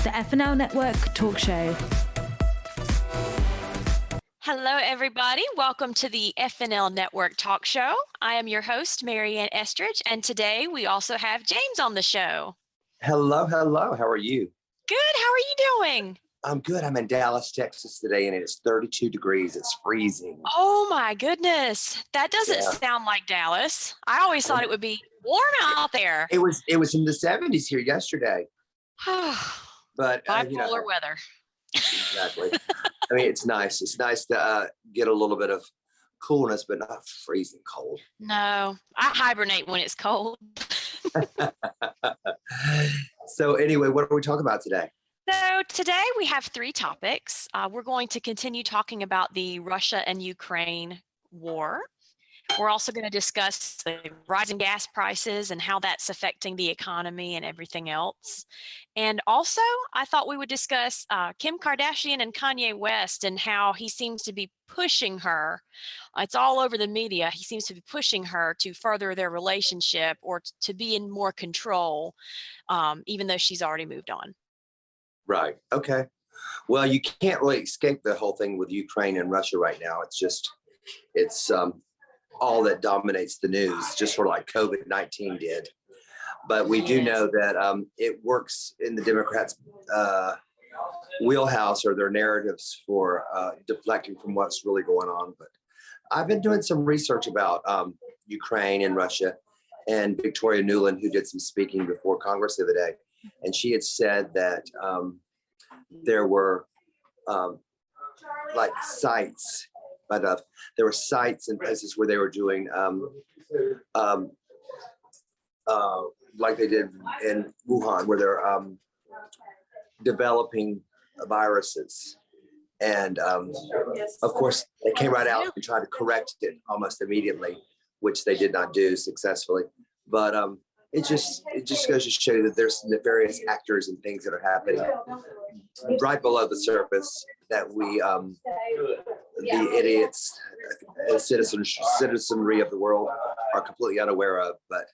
the FNL Network talk show. Hello, everybody. Welcome to the FNL Network talk show. I am your host, Marianne Estridge, and today we also have James on the show. Hello. How are you? Good. How are you doing? I'm good. I'm in Dallas, Texas today, and it's 32 degrees. It's freezing. Oh, my goodness. That doesn't sound like Dallas. I always thought it would be warm out there. It was in the 70s here yesterday. But bipolar weather. Exactly. I mean, it's nice. It's nice to get a little bit of coolness, but not freezing cold. No, I hibernate when it's cold. So anyway, what are we talking about today? So today we have three topics. We're going to continue talking about the Russia and Ukraine war. We're also going to discuss the rising gas prices and how that's affecting the economy and everything else. And also, I thought we would discuss Kim Kardashian and Kanye West and how he seems to be pushing her. It's all over the media. He seems to be pushing her to further their relationship or to be in more control, even though she's already moved on. Right. Okay. Well, you can't really escape the whole thing with Ukraine and Russia right now. It's all that dominates the news, just sort of like COVID-19 did. But we do know that it works in the Democrats' wheelhouse or their narratives for deflecting from what's really going on. But I've been doing some research about Ukraine and Russia, and Victoria Nuland, who did some speaking before Congress the other day, and she had said that there were like sites, but there were sites and places where they were doing like they did in Wuhan, where they're developing viruses. And of course, they came right out and tried to correct it almost immediately, which they did not do successfully. But it just goes to show you that there's nefarious actors and things that are happening right below the surface that we, the idiots, citizenry of the world are completely unaware of. But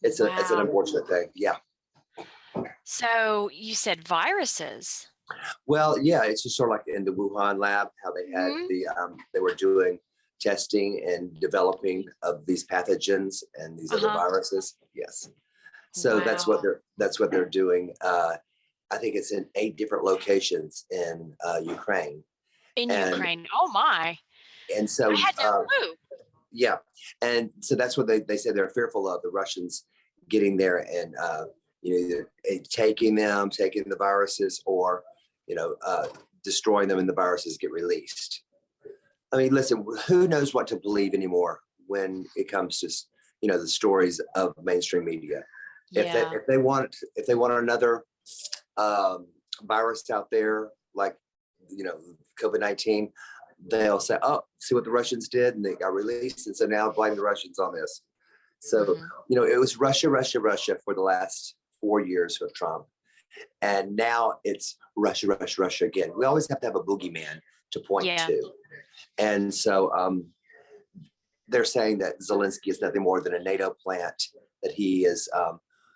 it's an unfortunate thing. Yeah. So you said viruses. Well, yeah, it's just sort of like in the Wuhan lab, how they had they were doing testing and developing of these pathogens and these other viruses. Yes. So that's what they're doing. I think it's in 8 different locations in Ukraine. Ukraine. Oh my. And so I had no clue. Yeah. And so that's what they said they're fearful of, the Russians getting there and either taking the viruses, or destroying them and the viruses get released. I mean, listen, who knows what to believe anymore when it comes to the stories of mainstream media. If they want another virus out there, like COVID-19, they'll say, oh, see what the Russians did, and they got released, and so now blame the Russians on this. So it was Russia for the last 4 years with Trump, and now it's Russia again. We always have to have a boogeyman to point to. And so they're saying that Zelensky is nothing more than a NATO plant, that he is,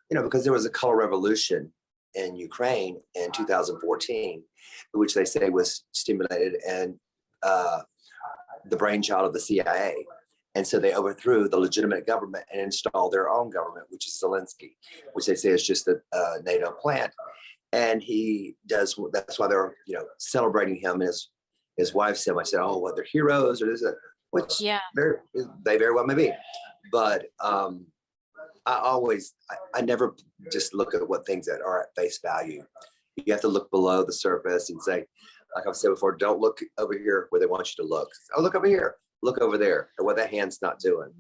because there was a color revolution in Ukraine in 2014, which they say was stimulated and the brainchild of the CIA. And so they overthrew the legitimate government and installed their own government, which is Zelensky, which they say is just a NATO plant. And that's why they're, celebrating him. His wife said, I said, oh, well, they're heroes or this, which they very well may be. But I never just look at what things that are at face value. You have to look below the surface and say, like I've said before, don't look over here where they want you to look. Oh, look over here, look over there, or what that hand's not doing.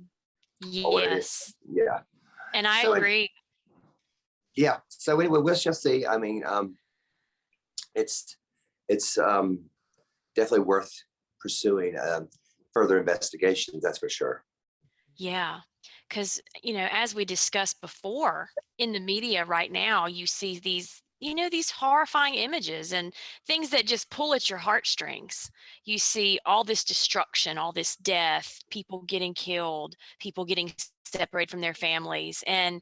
Yes. Yeah. And I agree. Yeah. So anyway, we'll just see. I mean, it's definitely worth pursuing further investigations. That's for sure. Yeah. Because, as we discussed before, in the media right now, you see these horrifying images and things that just pull at your heartstrings. You see all this destruction, all this death, people getting killed, people getting separated from their families. And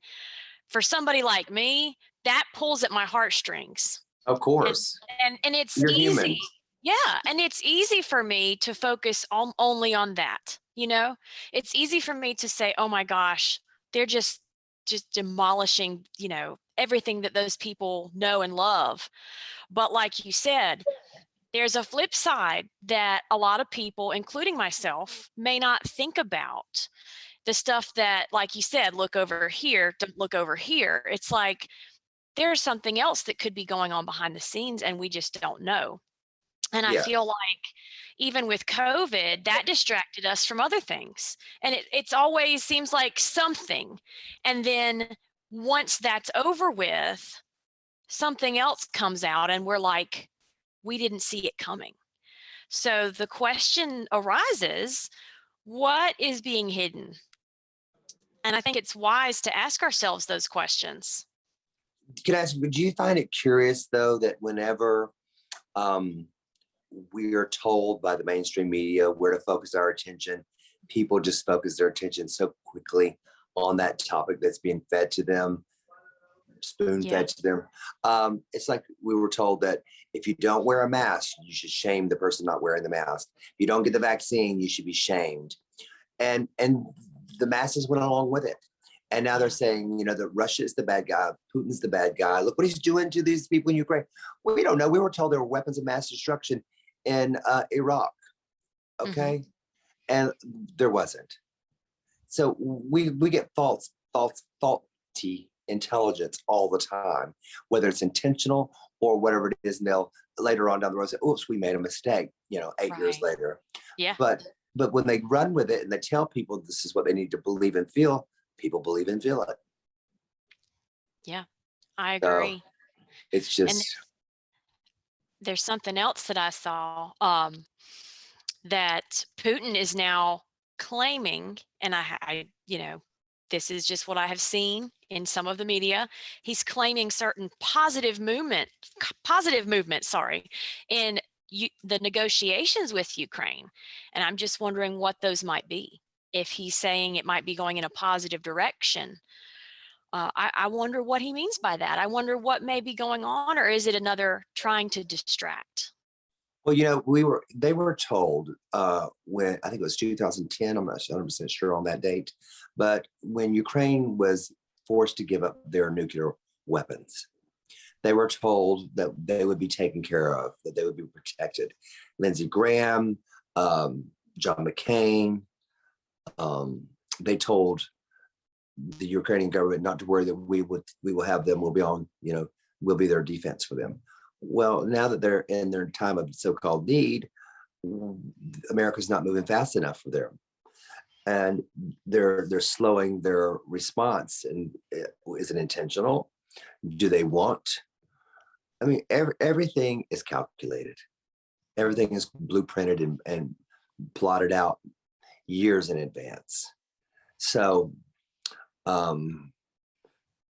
for somebody like me, that pulls at my heartstrings. Of course. And it's You're easy. human. Yeah, and it's easy for me to focus only on that, you know? It's easy for me to say, "Oh my gosh, they're just demolishing, you know, everything that those people know and love." But like you said, there's a flip side that a lot of people, including myself, may not think about. The stuff that, like you said, look over here, don't look over here. It's like there's something else that could be going on behind the scenes and we just don't know. And I Yeah. feel like even with COVID, that distracted us from other things. And it's always seems like something. And then once that's over with, something else comes out and we're like, we didn't see it coming. So the question arises, what is being hidden? And I think it's wise to ask ourselves those questions. Can I ask, would you find it curious though that whenever we are told by the mainstream media where to focus our attention, people just focus their attention so quickly on that topic that's being fed to them, spoon fed to them. It's like we were told that if you don't wear a mask, you should shame the person not wearing the mask. If you don't get the vaccine, you should be shamed. And the masses went along with it. And now they're saying, you know, that Russia is the bad guy, Putin's the bad guy. Look what he's doing to these people in Ukraine. Well, we don't know. We were told there were weapons of mass destruction in Iraq. Okay. And there wasn't. So we get faulty intelligence all the time, whether it's intentional or whatever it is. And they'll later on down the road say, oops, we made a mistake, you know, 8 years later. Yeah. But when they run with it and they tell people this is what they need to believe and feel, people believe and feel it. Yeah, I agree. So it's just, there's something else that I saw that Putin is now claiming, and I, you know, this is just what I have seen in some of the media. He's claiming certain positive movement, in the negotiations with Ukraine. And I'm just wondering what those might be. If he's saying it might be going in a positive direction, I wonder what he means by that. I wonder what may be going on, or is it another trying to distract? well, you know, they were told when I think it was 2010, I'm not 100% sure on that date, but when Ukraine was forced to give up their nuclear weapons, they were told that they would be taken care of, that they would be protected. Lindsey Graham, John McCain, they told the Ukrainian government not to worry, that we will have them, we'll be on, you know, we'll be their defense for them. Well, now that they're in their time of so-called need, America's not moving fast enough for them. And they're slowing their response. And is it intentional? Do they want? I mean, everything is calculated. Everything is blueprinted and plotted out years in advance. So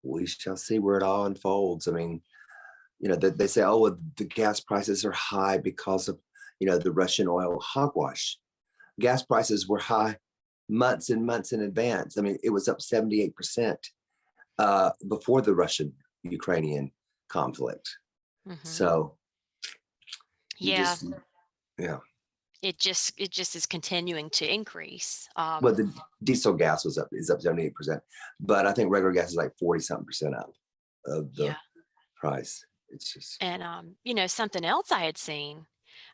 we shall see where it all unfolds. I mean, you know, they say, oh, well, the gas prices are high because of, you know, the Russian oil hogwash. Gas prices were high months and months in advance. I mean, it was up 78% before the Russian-Ukrainian conflict. So yeah, it just is continuing to increase. Well, the diesel gas is up 78%, but I think regular gas is like 40-something% up of the price. It's just, and you know, something else I had seen,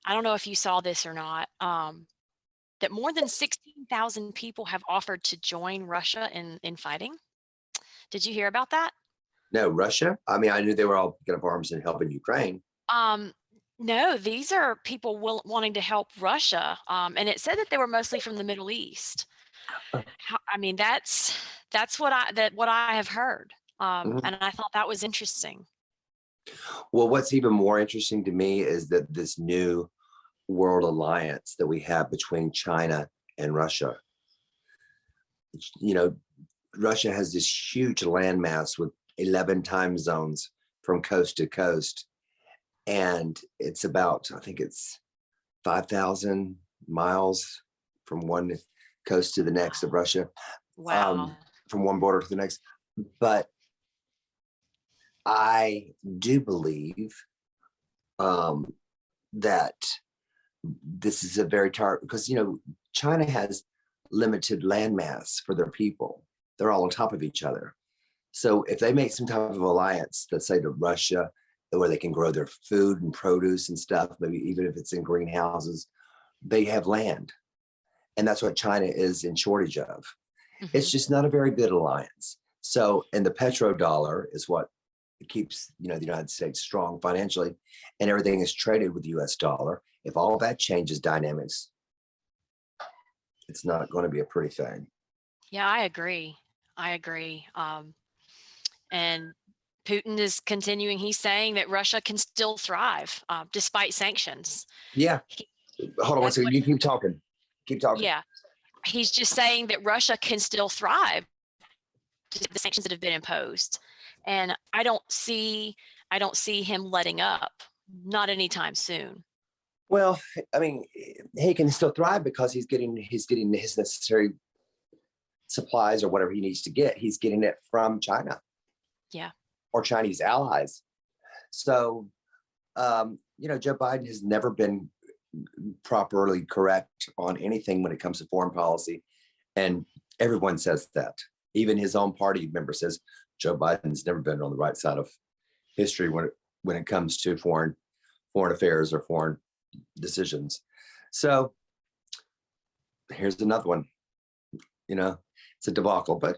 I don't know if you saw this or not, that more than 16,000 people have offered to join Russia in fighting. Did you hear about that? no, Russia. I mean, I knew they were all picking up arms and helping Ukraine. No, these are people wanting to help Russia, and it said that they were mostly from the Middle East. I mean, that's what I have heard, and I thought that was interesting. Well, what's even more interesting to me is that this new world alliance that we have between China and Russia. You know, Russia has this huge landmass with 11 time zones from coast to coast. And it's about, I think it's 5,000 miles from one coast to the next of Russia. Wow. From one border to the next. But I do believe that this is a very because China has limited landmass for their people. They're all on top of each other. So if they make some type of alliance, let's say to Russia, where they can grow their food and produce and stuff, maybe even if it's in greenhouses, they have land. And that's what China is in shortage of. It's just not a very good alliance. So, and the petrodollar is what keeps, the United States strong financially, and everything is traded with the US dollar. If all that changes dynamics, it's not going to be a pretty thing. Yeah, I agree. And Putin is continuing. He's saying that Russia can still thrive despite sanctions. Yeah. Hold on one second. You keep talking. Keep talking. Yeah. He's just saying that Russia can still thrive despite the sanctions that have been imposed. And I don't see him letting up, not anytime soon. Well, I mean, he can still thrive because he's getting his necessary supplies or whatever he needs to get. He's getting it from China. Yeah. Or Chinese allies. So, Joe Biden has never been properly correct on anything when it comes to foreign policy. And everyone says that. Even his own party member says Joe Biden's never been on the right side of history when it comes to foreign affairs or foreign decisions. So here's another one. It's a debacle, but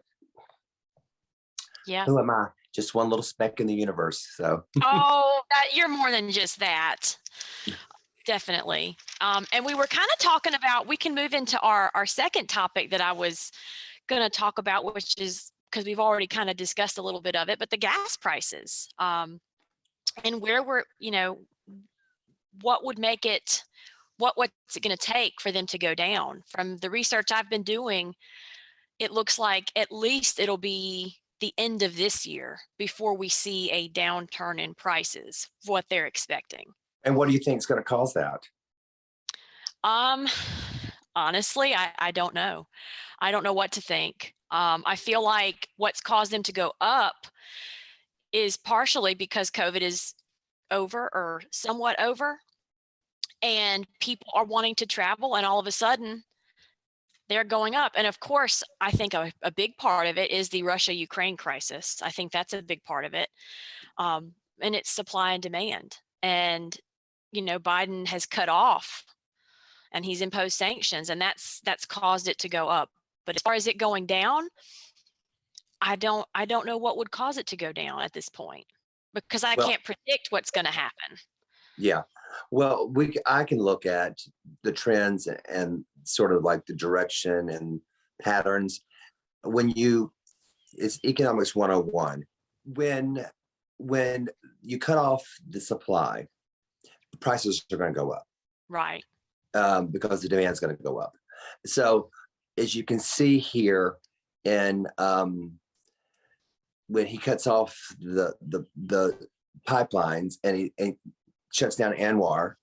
yeah, who am I? Just one little speck in the universe. So you're more than just that. Definitely. And we were kind of talking about, we can move into our second topic that I was going to talk about, which is, because we've already kind of discussed a little bit of it, but the gas prices, and where we're, what would make it, what's it going to take for them to go down? From the research I've been doing, it looks like at least it'll be the end of this year before we see a downturn in prices, what they're expecting. And what do you think is going to cause that? Honestly, I don't know. I don't know what to think. I feel like what's caused them to go up is partially because COVID is over or somewhat over, and people are wanting to travel, and all of a sudden they're going up. And of course, I think a big part of it is the Russia-Ukraine crisis. I think that's a big part of it. And it's supply and demand. And, Biden has cut off and he's imposed sanctions, and that's caused it to go up. But as far as it going down, I don't know what would cause it to go down at this point, because I can't predict what's going to happen. Yeah. Well, I can look at the trends and sort of like the direction and patterns. It's economics 101. When you cut off the supply, prices are going to go up. Right. Because the demand is going to go up. So as you can see here, and when he cuts off the pipelines and he shuts down Anwar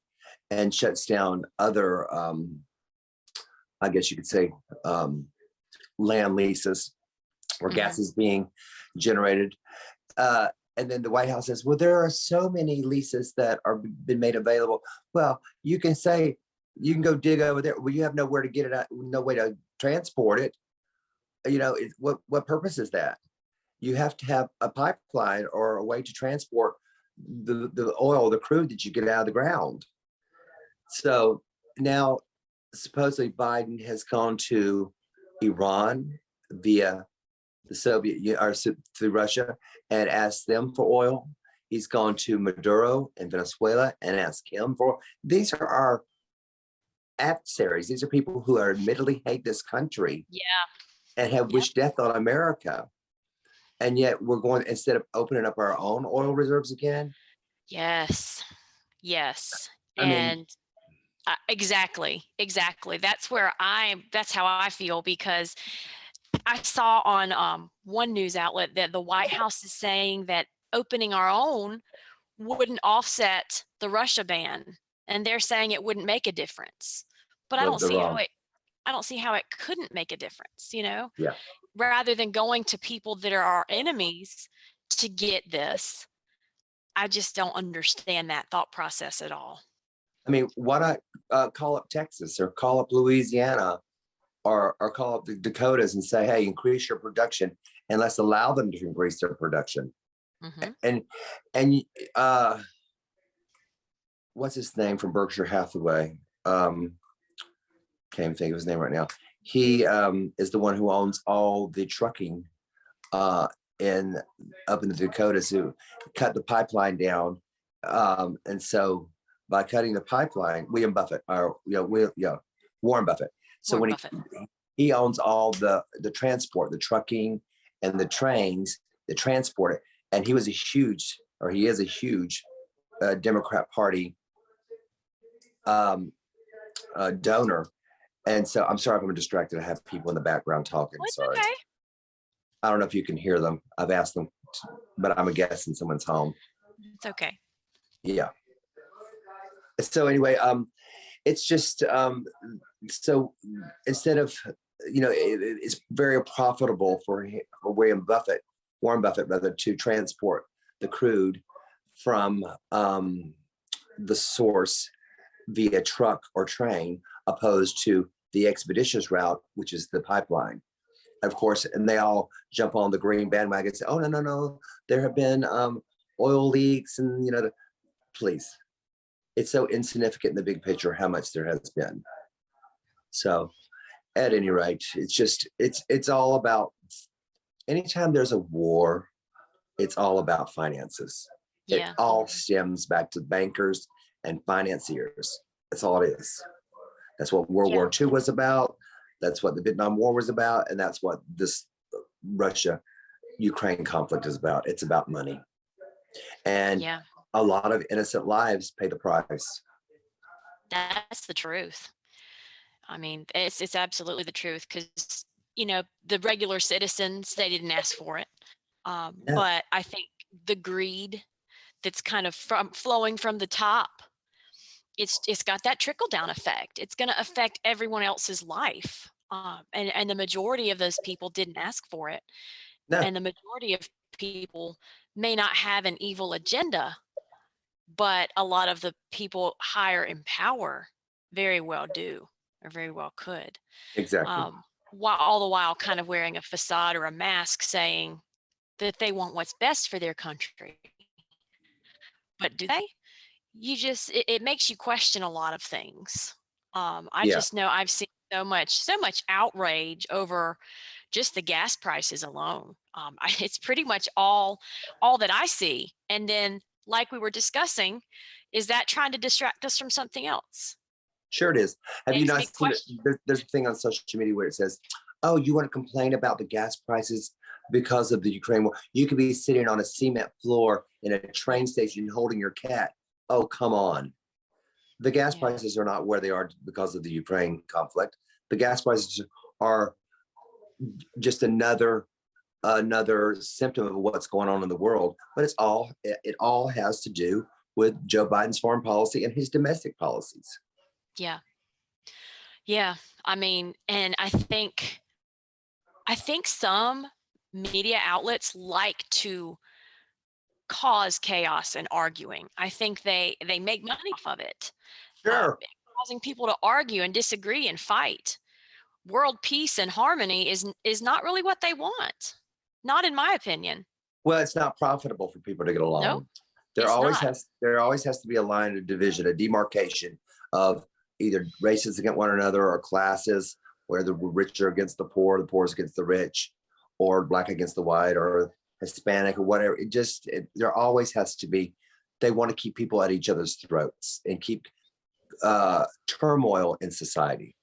and shuts down other, I guess you could say, land leases where gas is being generated. And then the White House says, well, there are so many leases that are been made available. Well, you can say, you can go dig over there. Well, you have nowhere to get it out, no way to transport it. What purpose is that? You have to have a pipeline or a way to transport the oil, the crude that you get out of the ground. So now supposedly Biden has gone to Iran via the Soviet or through Russia and asked them for oil. He's gone to Maduro in Venezuela and asked him for. These are our adversaries. These are people who admittedly hate this country. Yeah. And have wished death on America. And yet we're going, instead of opening up our own oil reserves again. Yes. Exactly. That's how I feel, because I saw on one news outlet that the White House is saying that opening our own wouldn't offset the Russia ban, and they're saying it wouldn't make a difference. But I don't see how it couldn't make a difference, Yeah. Rather than going to people that are our enemies to get this, I just don't understand that thought process at all. I mean, why not call up Texas or call up Louisiana or call up the Dakotas and say, hey, increase your production and let's allow them to increase their production. Mm-hmm. And what's his name from Berkshire Hathaway? Can't even think of his name right now. He is the one who owns all the trucking up in the Dakotas, who cut the pipeline down. And so by cutting the pipeline, Warren Buffett. So Warren when Buffett. he owns all the transport, the trucking and the trains that transport it. And he is a huge Democrat Party donor. And so I'm sorry if I'm distracted. I have people in the background talking. It's Sorry. okay. I don't know if you can hear them. I've asked them, but I'm a guest in someone's home. It's okay. Yeah. So anyway, it's just so instead of, it's very profitable for Warren Buffett rather, to transport the crude from the source via truck or train, opposed to the expeditious route, which is the pipeline. Of course, and they all jump on the green bandwagon and say, oh, no, there have been oil leaks, and please. It's so insignificant in the big picture how much there has been. So at any rate, it's all about, anytime there's a war, it's all about finances. Yeah. It all stems back to bankers and financiers. That's all it is. That's what World War II was about. That's what the Vietnam War was about. And that's what this Russia-Ukraine conflict is about. It's about money. And a lot of innocent lives pay the price. That's the truth. I mean, it's absolutely the truth, because, the regular citizens, they didn't ask for it. But I think the greed that's kind of flowing from the top, it's got that trickle down effect. It's going to affect everyone else's life. And the majority of those people didn't ask for it. No. And the majority of people may not have an evil agenda, but a lot of the people higher in power very well do, or very well could. Exactly. While all the while kind of wearing a facade or a mask saying that they want what's best for their country. But do they? It makes you question a lot of things. I just know I've seen so much outrage over just the gas prices alone. It's pretty much all that I see. And then, like we were discussing, is that trying to distract us from something else? Sure it is. Have you not seen it? There's a thing on social media where it says, oh, you want to complain about the gas prices because of the Ukraine war? You could be sitting on a cement floor in a train station holding your cat. Oh, come on. The gas prices are not where they are because of the Ukraine conflict. The gas prices are just another symptom of what's going on in the world. But it all has to do with Joe Biden's foreign policy and his domestic policies. Yeah. I mean, and I think some media outlets like to cause chaos and arguing. I think they make money off of it. Sure. Causing people to argue and disagree and fight. World peace and harmony is not really what they want. Not in my opinion. Well, it's not profitable for people to get along. Nope, There always has to be a line of division, a demarcation of either races against one another or classes, where the rich are against the poor against the rich, or black against the white, or Hispanic, or whatever. There always has to be. They want to keep people at each other's throats and keep turmoil in society.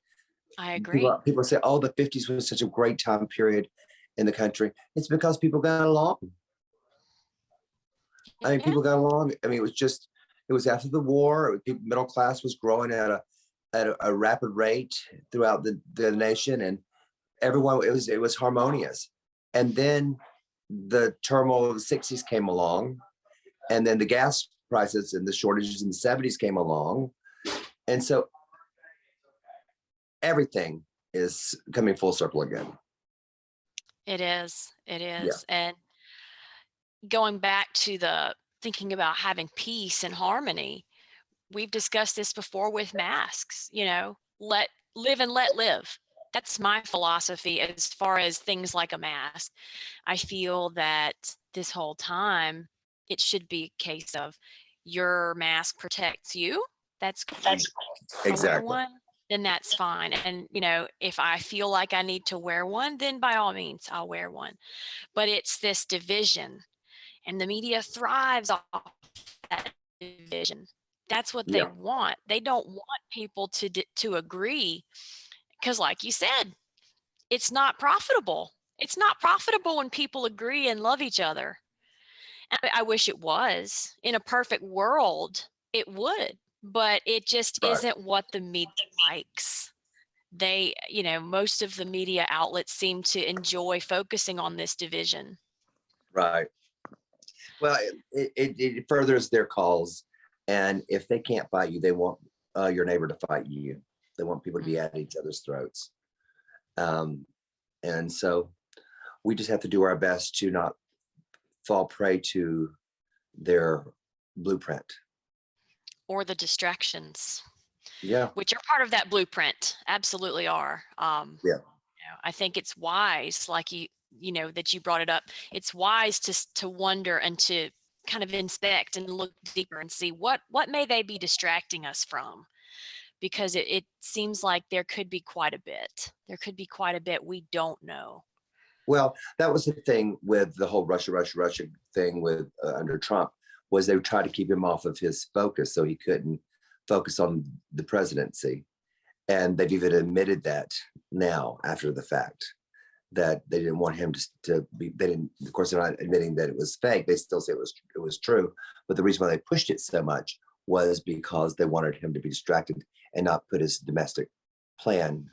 I agree. People say, oh, the 50s was such a great time period in the country. It's because people got along. I mean, people got along. I mean, it was after the war. Middle class was growing at a rapid rate throughout the nation, and everyone, it was harmonious. And then the turmoil of the 60s came along, and then the gas prices and the shortages in the 70s came along. And so everything is coming full circle again. It is. And going back to the thinking about having peace and harmony. We've discussed this before with masks, let live and let live. That's my philosophy as far as things like a mask. I feel that this whole time it should be a case of your mask protects you. That's cool. I wear Exactly. one, then that's fine. And, if I feel like I need to wear one, then by all means, I'll wear one. But it's this division, and the media thrives off that division. That's what they Yeah. want. They don't want people to agree because, like you said, it's not profitable. It's not profitable when people agree and love each other. And I wish it was. In a perfect world, it would, but it just Right. isn't what the media likes. They, most of the media outlets seem to enjoy focusing on this division. Right. Well, it furthers their cause. And if they can't fight you, they want your neighbor to fight you. They want people to be at each other's throats. And so we just have to do our best to not fall prey to their blueprint. Or the distractions. Yeah. Which are part of that blueprint. Absolutely are. Yeah. I think it's wise, like that you brought it up. It's wise to wonder and to kind of inspect and look deeper and see what may they be distracting us from, because it seems like there could be quite a bit. There could be quite a bit we don't know. Well, that was the thing with the whole Russia thing with under Trump, was they would try to keep him off of his focus so he couldn't focus on the presidency. And they've even admitted that now after the fact, that they didn't want him to be, they didn't, of course, they're not admitting that it was fake. They still say it was true. But the reason why they pushed it so much was because they wanted him to be distracted and not put his domestic plan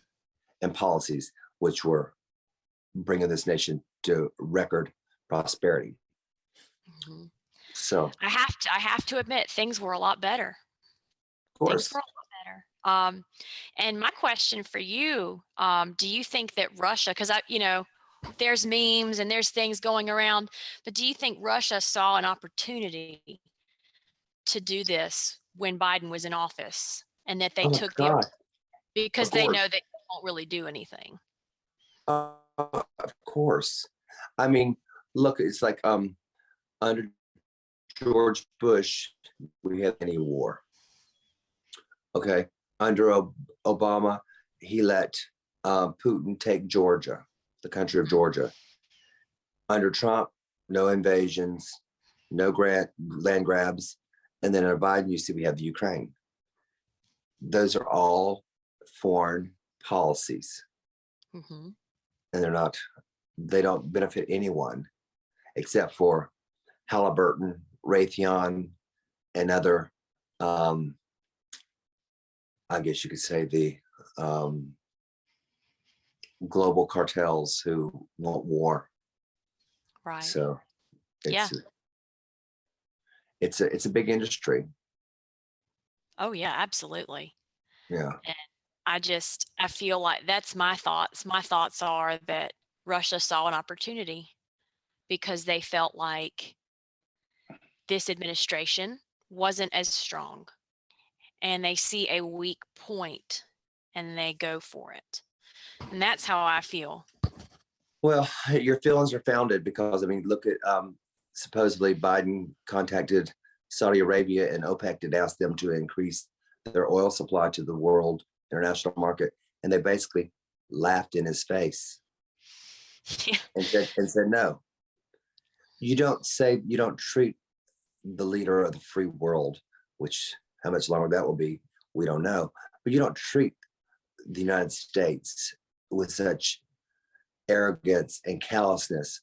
and policies, which were bringing this nation to record prosperity. Mm-hmm. So I have to admit, things were a lot better. of Things course. were a lot better. And my question for you, do you think that Russia, because there's memes and there's things going around, but do you think Russia saw an opportunity to do this when Biden was in office, and that they took the God, because of they know course. they won't really do anything? Of course. I mean, look, it's like under George Bush, we had any war. Okay. Under Obama, he let Putin take Georgia, the country of Georgia. Under Trump, no invasions, no land grabs. And then under Biden, you see we have the Ukraine. Those are all foreign policies. Mm-hmm. And they don't benefit anyone except for Halliburton, Raytheon, and other, I guess you could say, the global cartels who want war. Right. So Yeah. it's a big industry. Oh yeah, absolutely. Yeah. And I feel like that's my thoughts. My thoughts are that Russia saw an opportunity because they felt like this administration wasn't as strong, and they see a weak point and they go for it. And that's how I feel. Well, your feelings are founded because, I mean, look at supposedly Biden contacted Saudi Arabia and OPEC to ask them to increase their oil supply to the world international market. And they basically laughed in his face and said, no, you don't treat the leader of the free world, which how much longer that will be, we don't know. But you don't treat the United States with such arrogance and callousness,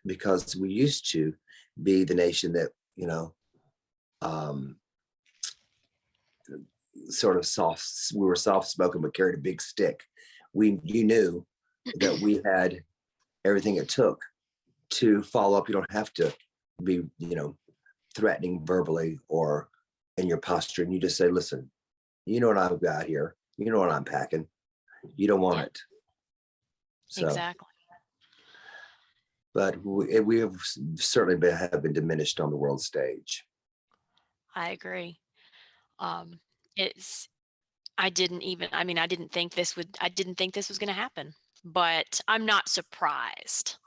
because we used to be the nation that, sort of we were soft-spoken but carried a big stick. You knew that we had everything it took to follow up. You don't have to be, threatening verbally or in your posture, and you just say, listen, you know what I've got here, you know what I'm packing, you don't want it. So, exactly. But we have certainly have been diminished on the world stage. I agree. Um, it's I didn't think this was going to happen, but I'm not surprised.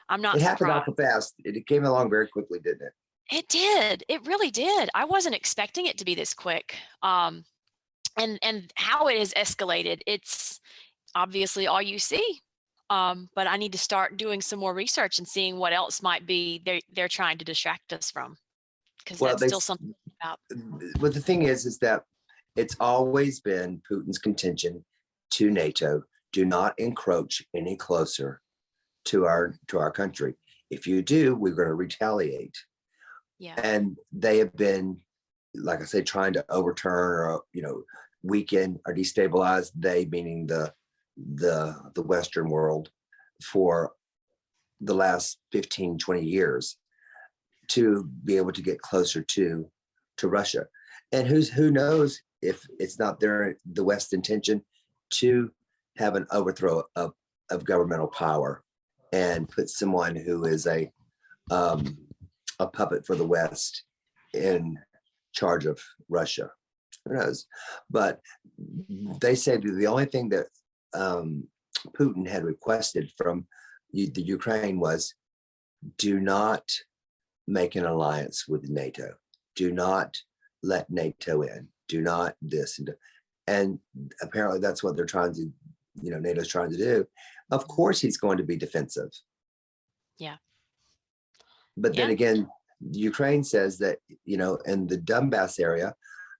I'm It not happened surprised. awful fast. It came along very quickly, didn't it? It did. It really did. I wasn't expecting it to be this quick. And how it has escalated, it's obviously all you see. But I need to start doing some more research and seeing what else might be they're trying to distract us from, because Well, that's still something about. but the thing is that it's always been Putin's contention to NATO: do not encroach any closer to our country. If you do, we're going to retaliate. Yeah. And they have been, like I say, trying to overturn or weaken or destabilize, they meaning the Western world, for the last 15, 20 years, to be able to get closer to Russia. And who knows if it's not the West's intention to have an overthrow of governmental power and put someone who is a puppet for the West in charge of Russia. Who knows? But they say that the only thing that Putin had requested from the Ukraine was, do not make an alliance with NATO. Do not let NATO in. Do not this. And apparently that's what they're trying to, NATO's trying to do. Of course, he's going to be defensive. Yeah. But then again, Ukraine says that, in the Donbass area,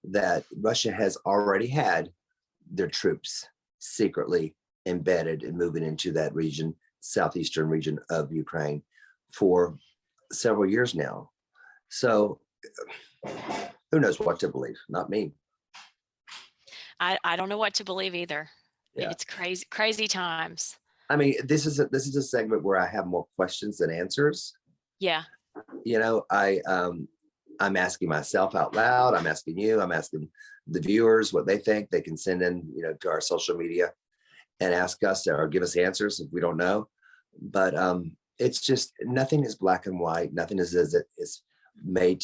that Russia has already had their troops secretly embedded and moving into that region, southeastern region of Ukraine, for several years now. So who knows what to believe? Not me. I don't know what to believe either. Yeah. It's crazy times. I mean, this is a segment where I have more questions than answers. Yeah. I'm asking myself out loud. I'm asking you. I'm asking the viewers what they think. They can send in, to our social media and ask us or give us answers if we don't know. But it's just, nothing is black and white. Nothing is as it is made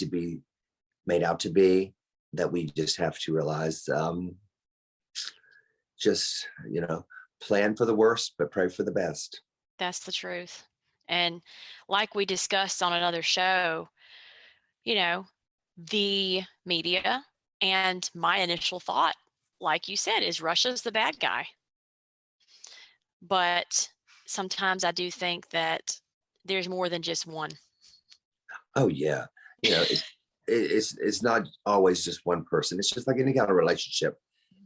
out to be. That we just have to realize, just plan for the worst, but pray for the best. That's the truth. And like we discussed on another show, the media, and my initial thought, like you said, is Russia's the bad guy. But sometimes I do think that there's more than just one. Oh yeah. It's not always just one person. It's just like any kind of relationship.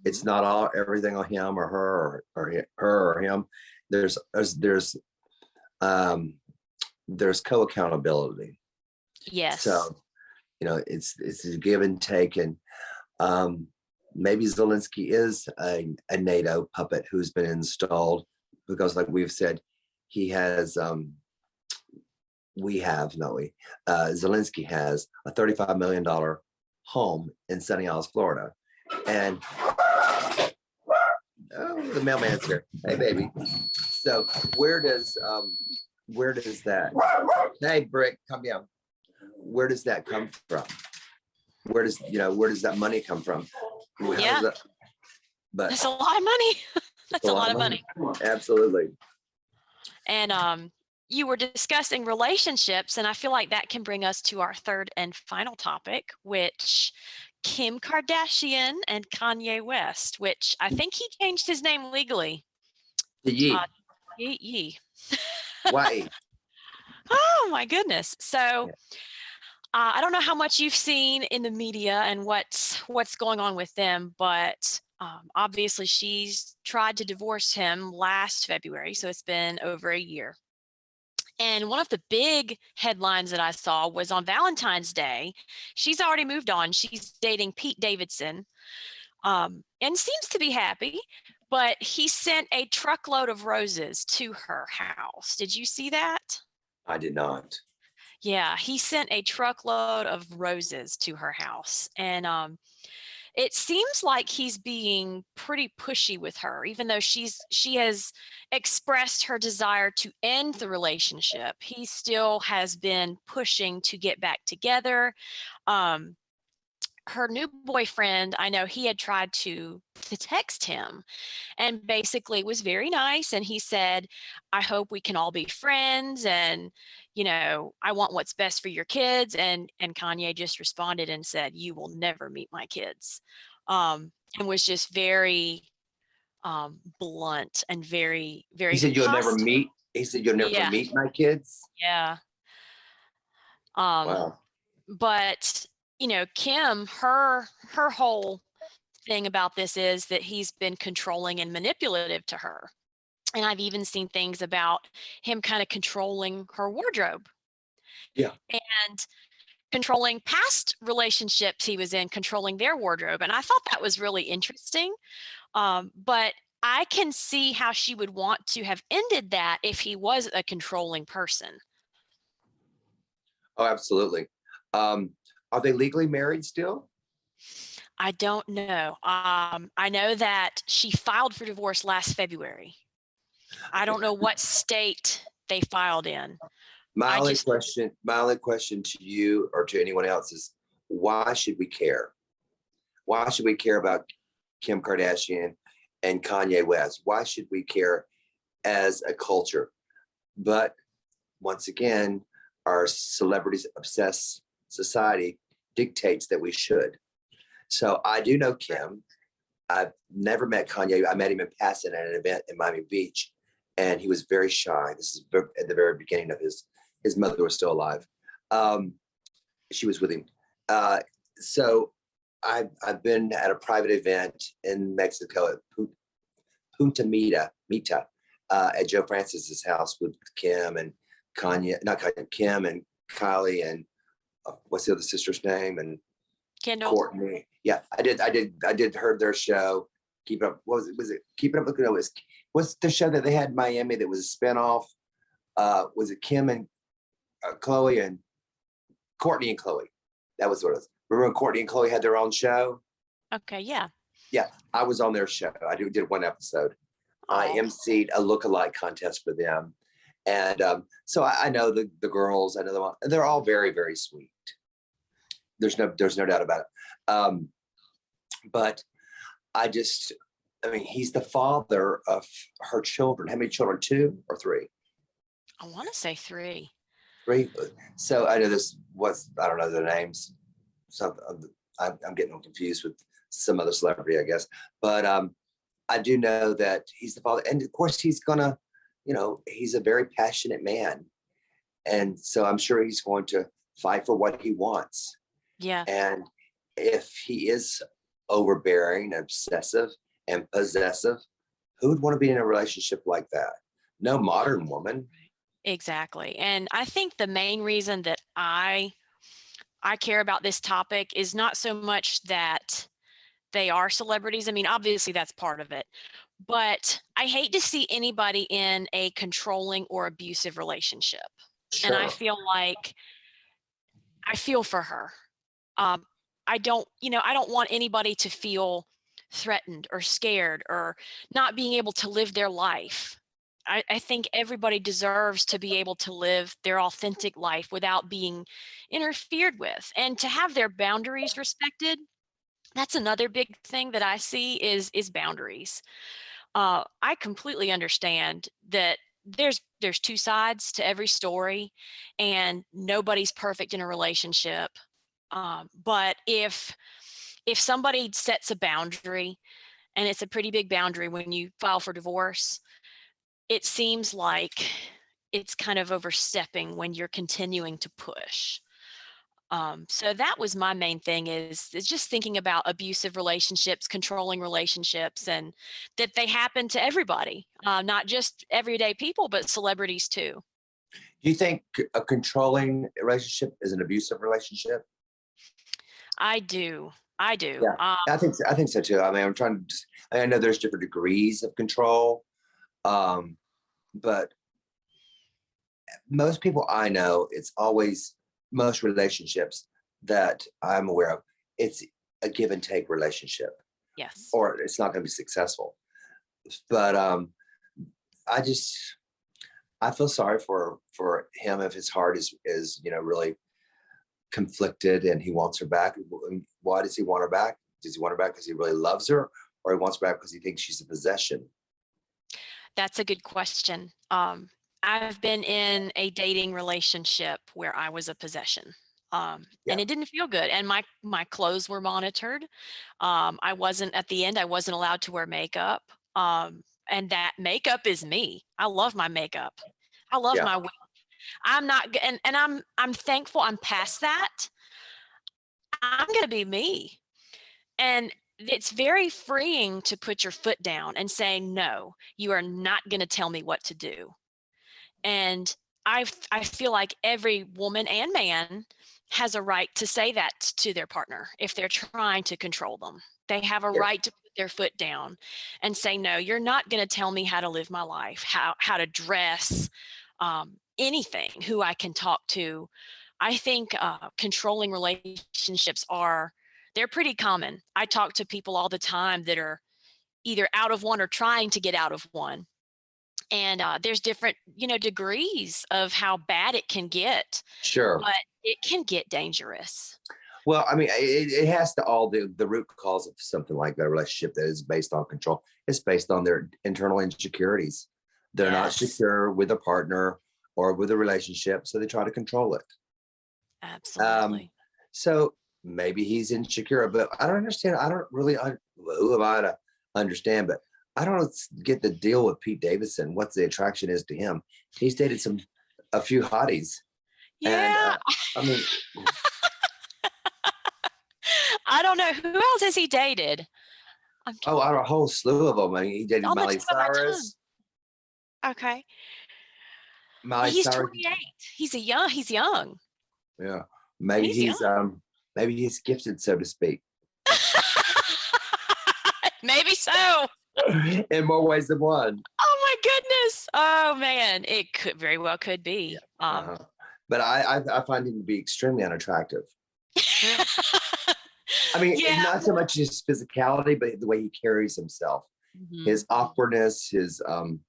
It's not everything on him or her or her or him. There's co-accountability. Yes. So, it's a give and take. And maybe Zelensky is a NATO puppet who's been installed, because like we've said, he has, Zelensky has a $35 million home in Sunny Isles, Florida. And the mailman's here. Hey, baby. So where does that, hey, Brick, come down. Where does that come from? Where does that money come from? Yeah. But that's a lot of money. That's a lot of money. Absolutely. And you were discussing relationships, and I feel like that can bring us to our third and final topic, which Kim Kardashian and Kanye West, which I think he changed his name legally. Yee. Yee. Why? Oh my goodness. So I don't know how much you've seen in the media and what's going on with them, but obviously she's tried to divorce him last February, so it's been over a year. And one of the big headlines that I saw was on Valentine's Day, she's already moved on. She's dating Pete Davidson, and seems to be happy, but he sent a truckload of roses to her house. Did you see that? I did not. Yeah, he sent a truckload of roses to her house. And it seems like he's being pretty pushy with her, even though she has expressed her desire to end the relationship. He still has been pushing to get back together. her new boyfriend, I know he had tried to text him and basically was very nice. And he said, I hope we can all be friends. And, I want what's best for your kids. And Kanye just responded and said, you will never meet my kids. And was just very blunt and very, He very said you'll never hostile. meet. He said you'll never Yeah. meet my kids. Yeah. Wow. But, Kim, her whole thing about this is that he's been controlling and manipulative to her. And I've even seen things about him kind of controlling her wardrobe. Yeah. And controlling past relationships he was in, controlling their wardrobe. And I thought that was really interesting. But I can see how she would want to have ended that if he was a controlling person. Oh, absolutely. Are they legally married still? I don't know. I know that she filed for divorce last February. I don't know what state they filed in. My only question to you or to anyone else is, why should we care? Why should we care about Kim Kardashian and Kanye West? Why should we care as a culture? But once again, our celebrities obsessed society dictates that we should. So I do know Kim. I've never met Kanye. I met him in passing at an event in Miami Beach, and he was very shy. This is at the very beginning of his mother was still alive. She was with him. So I've been at a private event in Mexico at Punta Mita at Joe Francis's house with Kim and Kanye, not Kanye, Kim and Kylie and what's the other sister's name, and Kendall. Courtney. Yeah, I did heard their show. Keep It Up. What was it? Was it Keep It Up? No, what's the show that they had in Miami that was a spinoff? Was it Kim and Chloe and Courtney and Chloe? That was what it was. Remember when Courtney and Chloe had their own show? Okay, yeah. Yeah, I was on their show. I did one episode. I emceed a lookalike contest for them. And so I know the girls, I know them all. They're all very, very sweet. There's no doubt about it. But I mean, he's the father of her children. How many children? 2 or 3? I want to say 3. 3. So I know I don't know their names. So I'm getting them confused with some other celebrity, I guess. But I do know that he's the father. And of course, he's gonna, he's a very passionate man. And so I'm sure he's going to fight for what he wants. Yeah. And if he is overbearing, obsessive, and possessive, who would want to be in a relationship like that? No modern woman. Exactly. And I think the main reason that I care about this topic is not so much that they are celebrities. I mean, obviously that's part of it. But I hate to see anybody in a controlling or abusive relationship. Sure. And I feel for her. I don't want anybody to feel threatened or scared or not being able to live their life. I think everybody deserves to be able to live their authentic life without being interfered with, and to have their boundaries respected. That's another big thing that I see is boundaries. I completely understand that there's 2 sides to every story, and nobody's perfect in a relationship. But if somebody sets a boundary, and it's a pretty big boundary when you file for divorce, it seems like it's kind of overstepping when you're continuing to push. So that was my main thing is just thinking about abusive relationships, controlling relationships, and that they happen to everybody, not just everyday people, but celebrities too. Do you think a controlling relationship is an abusive relationship? I do. Yeah, I think so too. I mean, I know there's different degrees of control, but most people I know, most relationships that I'm aware of, it's a give and take relationship. Yes. Or it's not going to be successful. But I feel sorry for him if his heart is really conflicted and he wants her back. Why does he want her back? Does he want her back because he really loves her, or he wants her back because he thinks she's a possession? That's a good question. I've been in a dating relationship where I was a possession. Yeah. And it didn't feel good. And my clothes were monitored. I wasn't at the end, I wasn't allowed to wear makeup. And that makeup is me. I love my makeup. I love Yeah. my wig. I'm not, and I'm thankful I'm past that. I'm going to be me. And it's very freeing to put your foot down and say, no, you are not going to tell me what to do. And I feel like every woman and man has a right to say that to their partner if they're trying to control them. They have a Yeah. right to put their foot down and say, no, you're not going to tell me how to live my life, how to dress, anything, who I can talk to. I think controlling relationships they're pretty common. I talk to people all the time that are either out of one or trying to get out of one. And there's different, degrees of how bad it can get, Sure. but it can get dangerous. Well, I mean, it has to all the root cause of something like that relationship that is based on control. It's based on their internal insecurities. They're not Yes. secure with a partner or with a relationship, so they try to control it. Absolutely. So maybe he's insecure, but I don't understand. I don't really, who am I to understand? But I don't get the deal with Pete Davidson. What the attraction is to him? He's dated a few hotties, Yeah. and I mean, I don't know. Who else has he dated? oh, I don't, a whole slew of them. I mean, he dated On the Miley tip of my tongue. Cyrus. Okay. Miley He's Cyrus. 28. He's young. Yeah, maybe He's maybe he's gifted, so to speak, Maybe so. in more ways than one. Oh my goodness. Oh man, it very well could be. Uh-huh. But I find him to be extremely unattractive. I mean, Yeah. not so much his physicality, but the way he carries himself, his awkwardness, his and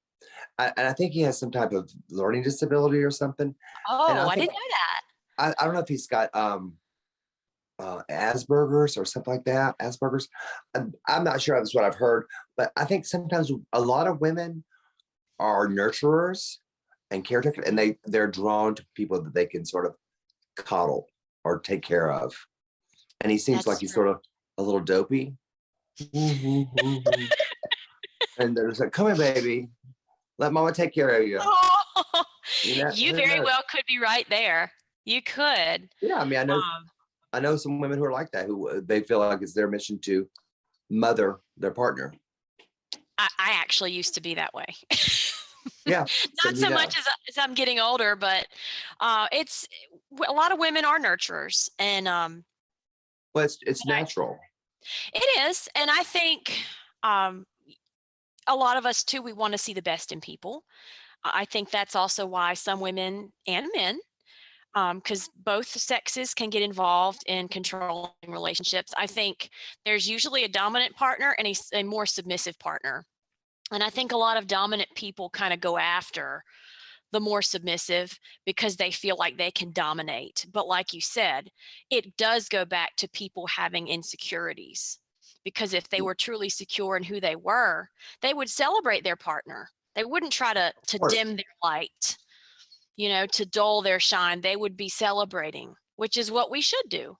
I think he has some type of learning disability or something. Oh, I didn't know that. I don't know if he's got Asperger's or something like that. Asperger's. I'm not sure that's what I've heard, but I think sometimes a lot of women are nurturers and caretakers, and they're drawn to people that they can sort of coddle or take care of. And he seems That's like he's true. sort of a little dopey. And they're just like, come here, baby. Let mama take care of you. Oh, You know, you very well could be right there. You could. Yeah, I mean, I know some women who are like that, who they feel like it's their mission to mother their partner. I actually used to be that way. Yeah. Not so much as I'm getting older, but it's a lot of women are nurturers, and well, it's natural. it is, and I think a lot of us too, we want to see the best in people. I think that's also why some women and men, because both sexes can get involved in controlling relationships. I think there's usually a dominant partner and a more submissive partner. And I think a lot of dominant people kind of go after the more submissive because they feel like they can dominate. But like you said, it does go back to people having insecurities, because if they were truly secure in who they were, they would celebrate their partner. They wouldn't try to dim their light, to dull their shine. They would be celebrating, which is what we should do.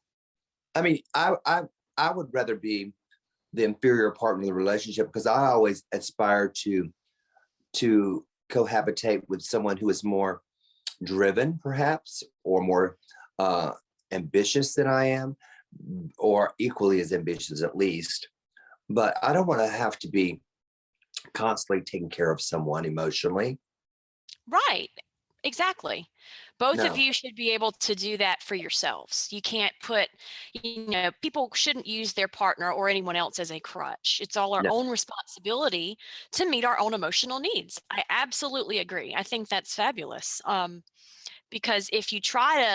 I mean, I would rather be the inferior partner of the relationship, because I always aspire to cohabitate with someone who is more driven, perhaps, or more ambitious than I am, or equally as ambitious at least. But I don't want to have to be constantly taking care of someone emotionally. Right. Exactly. Both of No. you should be able to do that for yourselves. You can't put, people shouldn't use their partner or anyone else as a crutch. It's all our No. own responsibility to meet our own emotional needs. I absolutely agree. I think that's fabulous. Because if you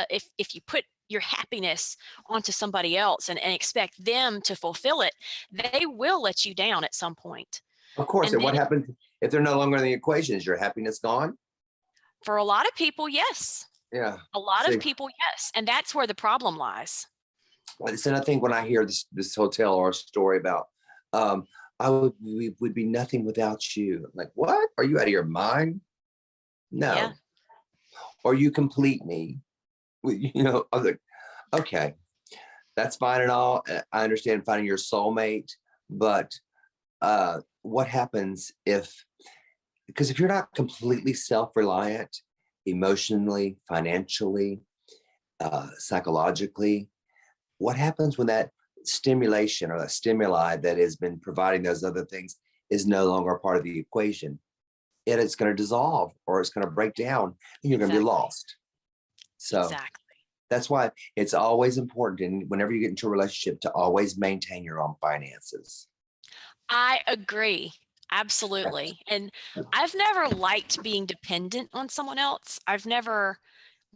if you put your happiness onto somebody else and expect them to fulfill it, they will let you down at some point. Of course. And what then, happens if they're no longer in the equation? Is your happiness gone? for a lot of people, yes. Yeah. A lot of See, people, yes. And that's where the problem lies. it's another thing when I hear this hotel or story about, um, we would be nothing without you. I'm like, what? Are you out of your mind? Yeah. No. Or you complete me. I was like, okay, that's fine and all. I understand finding your soulmate, but what happens because if you're not completely self-reliant, emotionally, financially, psychologically, what happens when that stimulation or that stimuli that has been providing those other things is no longer a part of the equation? It's going to dissolve or it's going to break down and you're going to be Exactly. lost. So Exactly. that's why it's always important, and whenever you get into a relationship, to always maintain your own finances. I agree. Absolutely. And I've never liked being dependent on someone else. I've never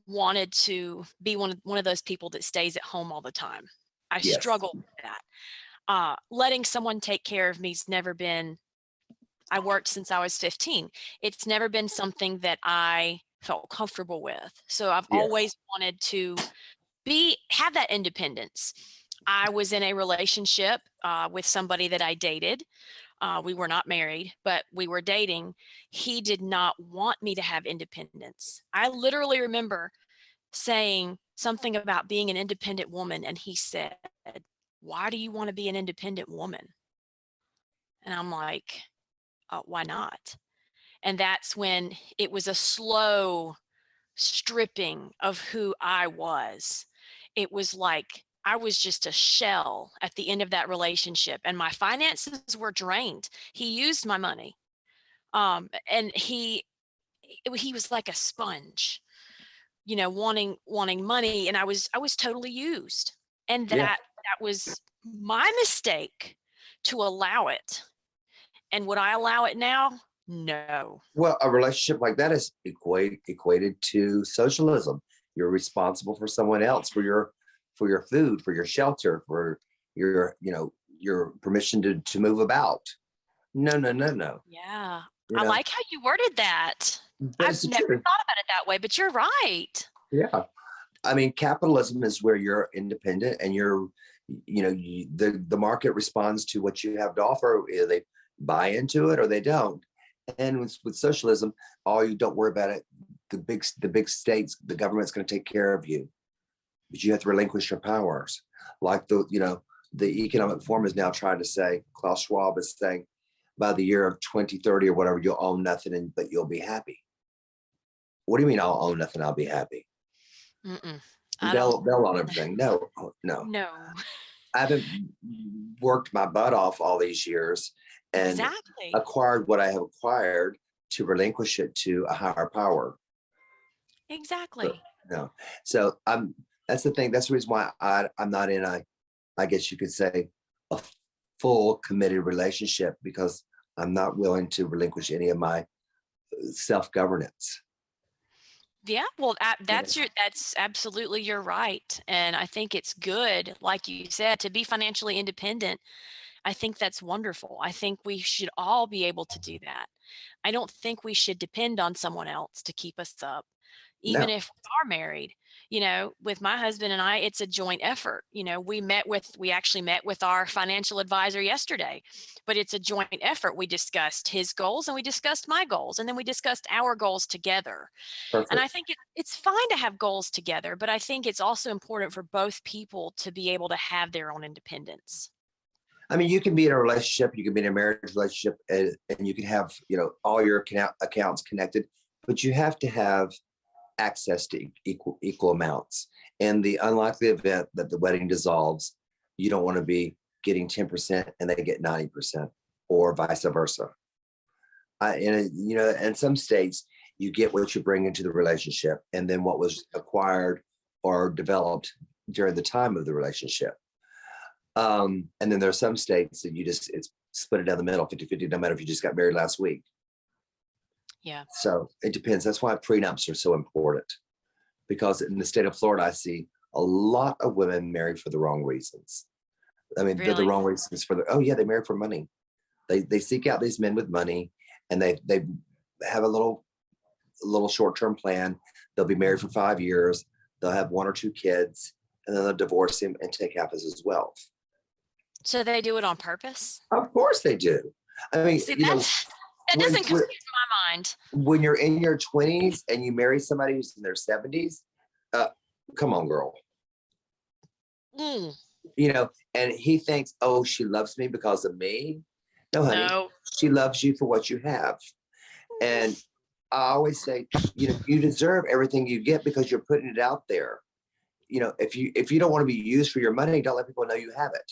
wanted to be one of those people that stays at home all the time. I Yes. struggle with that. Letting someone take care of me's never been. I worked since I was 15. It's never been something that I felt comfortable with. So I've Yes. always wanted to have that independence. I was in a relationship with somebody that I dated. We were not married, but we were dating. He did not want me to have independence. I literally remember saying something about being an independent woman, and he said, "Why do you want to be an independent woman?" And I'm like, "Why not?" And that's when it was a slow stripping of who I was. It was like I was just a shell at the end of that relationship, and my finances were drained. He used my money. And he was like a sponge, wanting money, and I was totally used. And Yeah. that was my mistake to allow it. And would I allow it now? No. Well, a relationship like that is equated to socialism. You're responsible for someone else, for your food, for your shelter, for your permission to move about. No, no, no, no. Yeah. You I know, like how you worded that. but I've it's the never truth. thought about it that way, but you're right. Yeah. I mean, capitalism is where you're independent and the market responds to what you have to offer. Either they buy into it or they don't. And with socialism, all you don't worry about it. The big states, the government's going to take care of you, but you have to relinquish your powers. Like the economic forum is now trying to say, Klaus Schwab is saying, by the year of 2030 or whatever, you'll own nothing, but you'll be happy. What do you mean I'll own nothing? I'll be happy. Mm-mm. I don't. They'll own everything. No, no. No. I haven't worked my butt off all these years and Exactly. acquired what I have acquired to relinquish it to a higher power. But, Exactly. no. So that's the thing. That's the reason why I'm not in I guess you could say, a full committed relationship, because I'm not willing to relinquish any of my self-governance. Yeah, well, Yeah. that's absolutely you're right. And I think it's good, like you said, to be financially independent. I think that's wonderful. I think we should all be able to do that. I don't think we should depend on someone else to keep us up, even No, if we are married. With my husband and I, it's a joint effort. We actually met with our financial advisor yesterday, but it's a joint effort. We discussed his goals and we discussed my goals, and then we discussed our goals together. And I perfect. think it's fine to have goals together, but I think it's also important for both people to be able to have their own independence. I mean, you can be in a relationship, you can be in a marriage relationship, and you can have, all your accounts connected, but you have to have access to equal amounts. In the unlikely event that the wedding dissolves, you don't want to be getting 10% and they get 90%, or vice versa. In some states, you get what you bring into the relationship, and then what was acquired or developed during the time of the relationship. And then there are some states that it's split it down the middle, 50-50, no matter if you just got married last week. Yeah. So it depends. That's why prenups are so important, because in the state of Florida, I see a lot of women married for the wrong reasons. I mean, they're the Really? wrong reasons they marry for money. They seek out these men with money, and they have a little short-term plan. They'll be married for 5 years. They'll have 1 or 2 kids, and then they'll divorce him and take half of his wealth. So they do it on purpose? Of course they do. I mean, See, you know, that doesn't compute in my mind. when you're in your 20s and you marry somebody who's in their 70s, come on, girl. Mm, You know, and he thinks, oh, she loves me because of me. No, honey, no. she loves you for what you have. And I always say, you know, you deserve everything you get because you're putting it out there. You know, if you don't want to be used for your money, don't let people know you have it.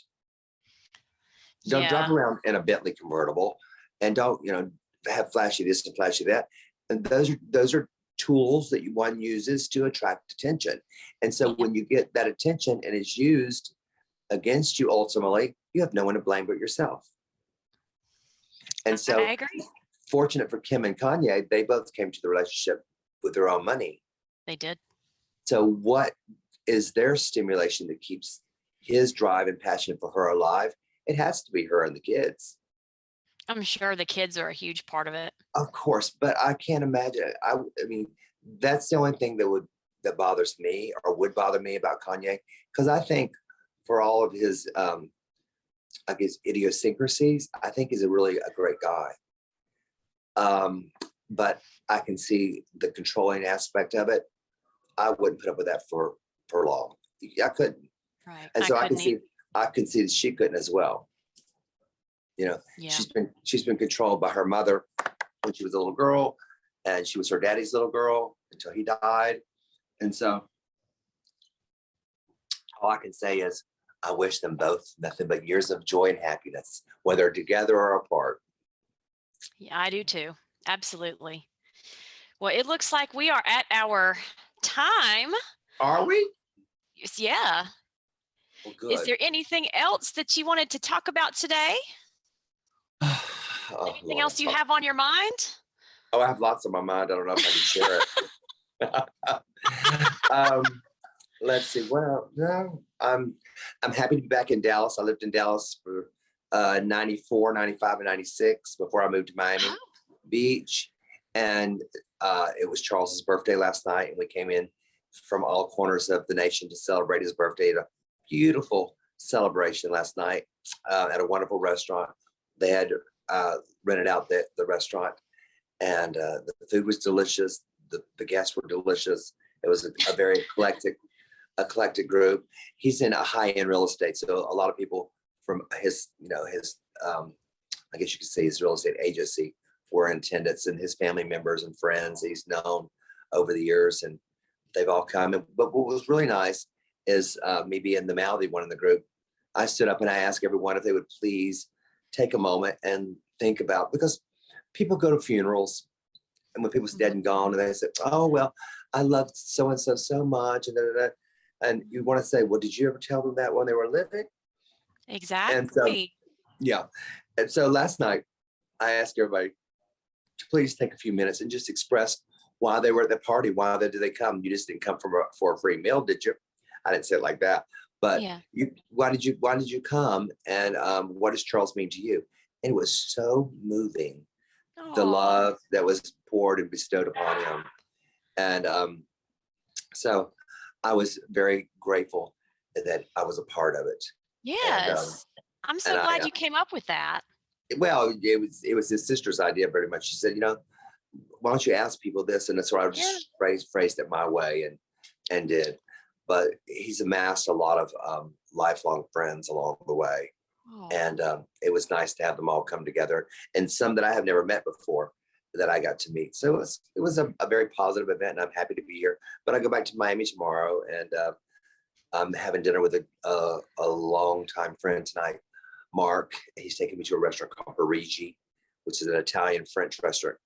Don't Yeah. drive around in a Bentley convertible, and don't, you know, have flashy this and flashy that. And those are tools that one uses to attract attention. And so when you get that attention and it's used against you, ultimately, you have no one to blame but yourself. And so, I agree. fortunate for Kim and Kanye, they both came to the relationship with their own money. They did. So what is their stimulation that keeps his drive and passion for her alive? It has to be her and the kids. I'm sure the kids are a huge part of it. Of course, but I can't imagine. I mean, that's the only thing that bothers me or would bother me about Kanye, because I think for all of his, I guess, idiosyncrasies, I think he's a great guy. But I can see the controlling aspect of it. I wouldn't put up with that for long. I couldn't. Right. And so I couldn't can see that she couldn't as well. You know, Yeah. she's been controlled by her mother when she was a little girl, and she was her daddy's little girl until he died. And so all I can say is I wish them both nothing but years of joy and happiness, whether together or apart. Yeah, I do too. Absolutely. Well, it looks like we are at our time. Are we? Yeah. Well, good. Is there anything else that you wanted to talk about today? Oh, Anything Lord, else you have on your mind? Oh, I have lots on my mind. I don't know if I can share it. Let's see. Well, no, I'm happy to be back in Dallas. I lived in Dallas for 94, 95, and 96 before I moved to Miami Beach. And it was Charles's birthday last night, and we came in from all corners of the nation to celebrate his birthday at a beautiful celebration last night at a wonderful restaurant. They had rented out the restaurant, and the food was delicious. The guests were delicious. It was a very eclectic group. He's in a high-end real estate, so a lot of people from his I guess you could say his real estate agency were in attendance, and his family members and friends he's known over the years, and they've all come. But what was really nice is me being the mouthy one in the group, I stood up and I asked everyone if they would please take a moment and think about, because people go to funerals, and when people's dead and gone, and they say, oh, well, I loved so-and-so so much, and and you want to say, well, did you ever tell them that when they were living? Exactly. And so, yeah. And so last night, I asked everybody to please take a few minutes and just express why they were at the party. Why did they come? You just didn't come for a free meal, did you? I didn't say it like that. But why did you come? And what does Charles mean to you? And it was so moving, the love that was poured and bestowed upon him. And so I was very grateful that I was a part of it. Yes. And, I'm so glad you came up with that. Well, it was his sister's idea very much. She said, you know, why don't you ask people this? And that's why I just phrased it my way and did. But he's amassed a lot of lifelong friends along the way. And it was nice to have them all come together, and some that I have never met before that I got to meet. So it was a very positive event, and I'm happy to be here. But I go back to Miami tomorrow, and I'm having dinner with a longtime friend tonight, Mark. He's taking me to a restaurant called Parigi, which is an Italian-French restaurant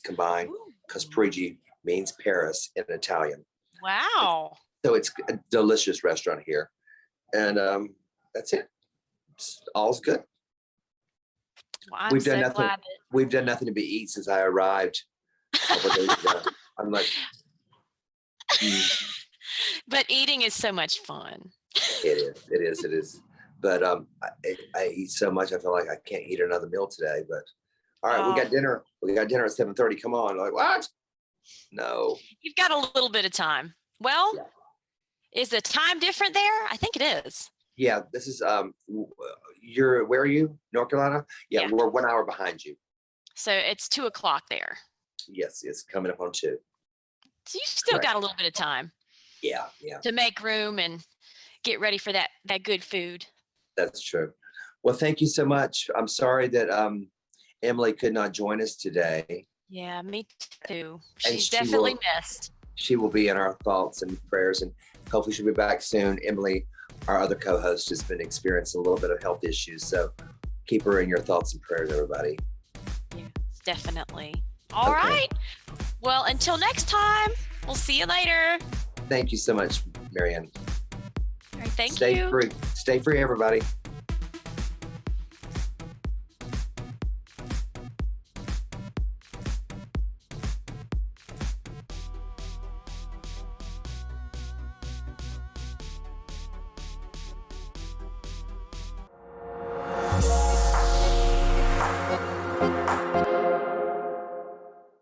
combined, because Parigi means Paris in Italian. Wow. So it's a delicious restaurant here. And that's it. All's good. Well, I'm so glad we've done nothing to eat since I arrived a couple days ago. I'm like, But eating is so much fun. It is. But I eat so much, I feel like I can't eat another meal today. But all right, we got dinner. We got dinner at 7:30. Come on. Like, what? No. You've got a little bit of time. Well, Yeah. is the time different there? I think it is. Yeah, this is where are you? North Carolina? Yeah, Yeah. we're 1 hour behind you. So it's 2:00 there. Yes, it's coming up on 2. So you still Correct. got a little bit of time Yeah, to make room and get ready for that good food. that's true. Well, thank you so much. I'm sorry that Emily could not join us today. Yeah, me too. And She's she definitely will- missed. She will be in our thoughts and prayers, and hopefully she'll be back soon. Emily, our other co-host, has been experiencing a little bit of health issues, so keep her in your thoughts and prayers, everybody. Yeah, definitely. All Okay. right. Well, until next time, we'll see you later. Thank you so much, Marianne. All right, thank Stay you. free. Stay free, everybody.